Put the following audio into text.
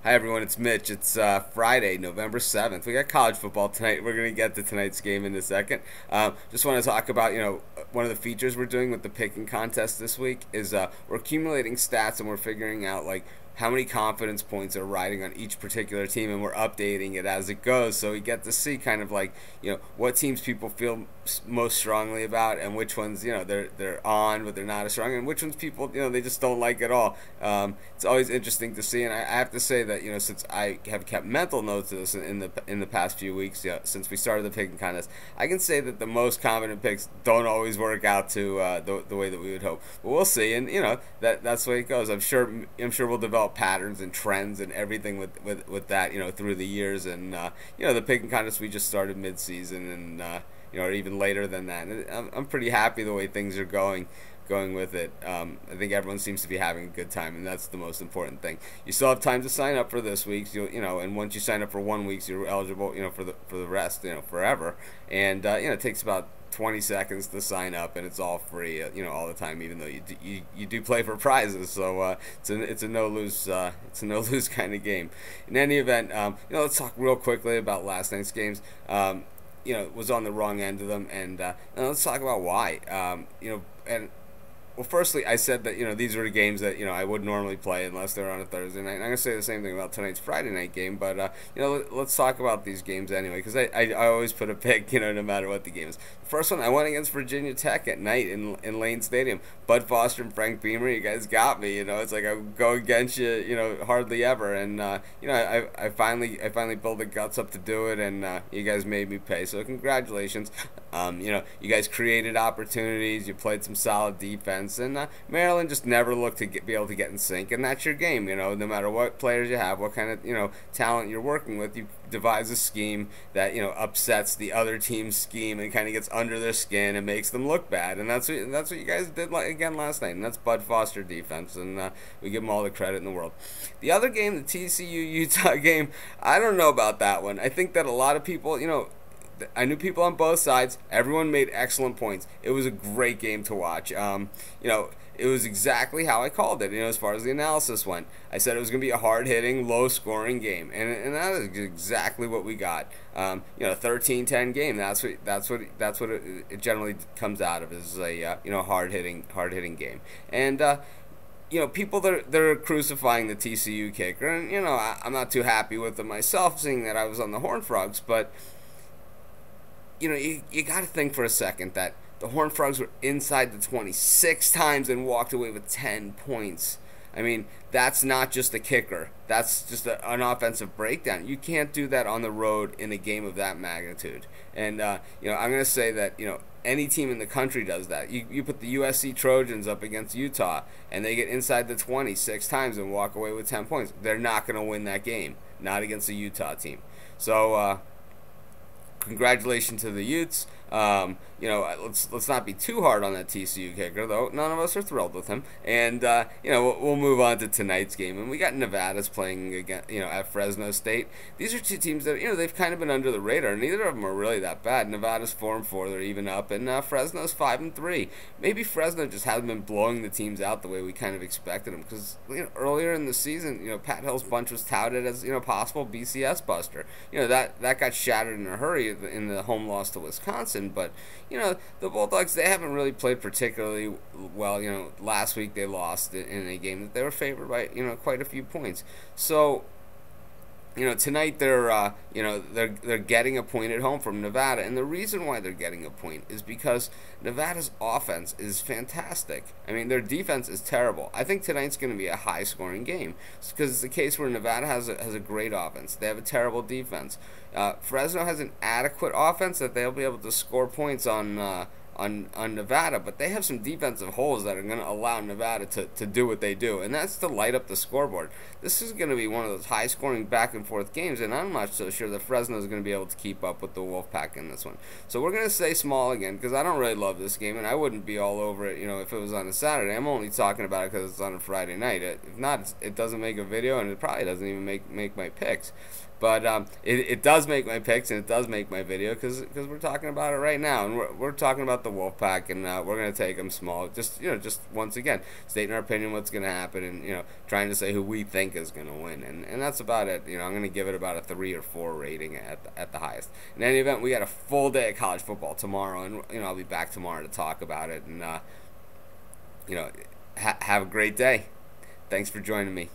Hi everyone, it's Mitch. It's Friday, November 7th. We got college football tonight. We're going to get to tonight's game in a second. Just want to talk about, one of the features we're doing with the picking contest this week is we're accumulating stats and we're figuring out, like, how many confidence points are riding on each particular team, and we're updating it as it goes, so we get to see kind of like, what teams people feel most strongly about, and which ones, they're on but they're not as strong, and which ones people, they just don't like at all. It's always interesting to see, and I have to say that, since I have kept mental notes of this in the past few weeks, since we started the picking contest, I can say that the most confident picks don't always work out to the way that we would hope, but we'll see. And that's the way it goes. I'm sure we'll develop patterns and trends and everything with that, through the years. And the picking contest, we just started mid-season, and or even later than that. And I'm pretty happy the way things are going with it. I think everyone seems to be having a good time, and that's the most important thing. You still have time to sign up for this week's, and once you sign up for 1 week, you're eligible, for the rest, forever. And it takes about 20 seconds to sign up, and it's all free, all the time, even though you do play for prizes. So it's a no lose kind of game. In any event, let's talk real quickly about last night's games. Was on the wrong end of them, and let's talk about why. And well, firstly, I said that these were the games that I would normally play unless they're on a Thursday night. And I'm gonna say the same thing about tonight's Friday night game, but let's talk about these games anyway, because I always put a pick, no matter what the game is. The first one, I went against Virginia Tech at night in Lane Stadium. Bud Foster and Frank Beamer, you guys got me. It's like I go against you, hardly ever. And I finally built the guts up to do it, and you guys made me pay. So congratulations. You guys created opportunities. You played some solid defense, and Maryland just never looked to be able to get in sync. And that's your game. No matter what players you have, what kind of talent you're working with, you devise a scheme that upsets the other team's scheme and kind of gets under their skin and makes them look bad. And that's what you guys did again last night. And that's Bud Foster defense, and we give them all the credit in the world. The other game, the TCU Utah game, I don't know about that one. I think that a lot of people, I knew people on both sides. Everyone made excellent points. It was a great game to watch. It was exactly how I called it, as far as the analysis went. I said it was going to be a hard-hitting, low-scoring game, and that is exactly what we got. 13-10 game. That's what it generally comes out of, is a hard-hitting game. And people that are crucifying the TCU kicker, and I'm not too happy with them myself, seeing that I was on the Horned Frogs, but you got to think for a second that the Horned Frogs were inside the 26 times and walked away with 10 points. I mean, that's not just a kicker. That's just an offensive breakdown. You can't do that on the road in a game of that magnitude. And, I'm going to say that, any team in the country does that. You put the USC Trojans up against Utah, and they get inside the 26 times and walk away with 10 points. They're not going to win that game. Not against a Utah team. So, congratulations to the Utes. Let's not be too hard on that TCU kicker, though. None of us are thrilled with him. And we'll move on to tonight's game. And we got Nevada's playing again, at Fresno State. These are two teams that they've kind of been under the radar. Neither of them are really that bad. Nevada's 4-4; they're even up, and Fresno's 5-3. Maybe Fresno just hasn't been blowing the teams out the way we kind of expected them. Because earlier in the season, Pat Hill's bunch was touted as possible BCS buster. That got shattered in a hurry in the home loss to Wisconsin. But the Bulldogs, they haven't really played particularly well. Last week they lost in a game that they were favored by quite a few points. So tonight they're getting a point at home from Nevada, and the reason why they're getting a point is because Nevada's offense is fantastic. I mean, their defense is terrible. I think tonight's going to be a high-scoring game because it's the case where Nevada has a great offense. They have a terrible defense. Fresno has an adequate offense that they'll be able to score points on Nevada, but they have some defensive holes that are going to allow Nevada to do what they do, and that's to light up the scoreboard. This is going to be one of those high-scoring back-and-forth games, and I'm not so sure that Fresno is going to be able to keep up with the Wolfpack in this one. So we're going to stay small again, because I don't really love this game, and I wouldn't be all over it, if it was on a Saturday. I'm only talking about it because it's on a Friday night. If not, it doesn't make a video, and it probably doesn't even make my picks. But it does make my picks and it does make my video because we're talking about it right now, and we're talking about the Wolfpack, and we're gonna take them small. Just once again, stating our opinion, what's gonna happen, and trying to say who we think is gonna win, and that's about it. I'm gonna give it about a 3 or 4 rating at the highest. In any event, we got a full day of college football tomorrow, and I'll be back tomorrow to talk about it, and have a great day. Thanks for joining me.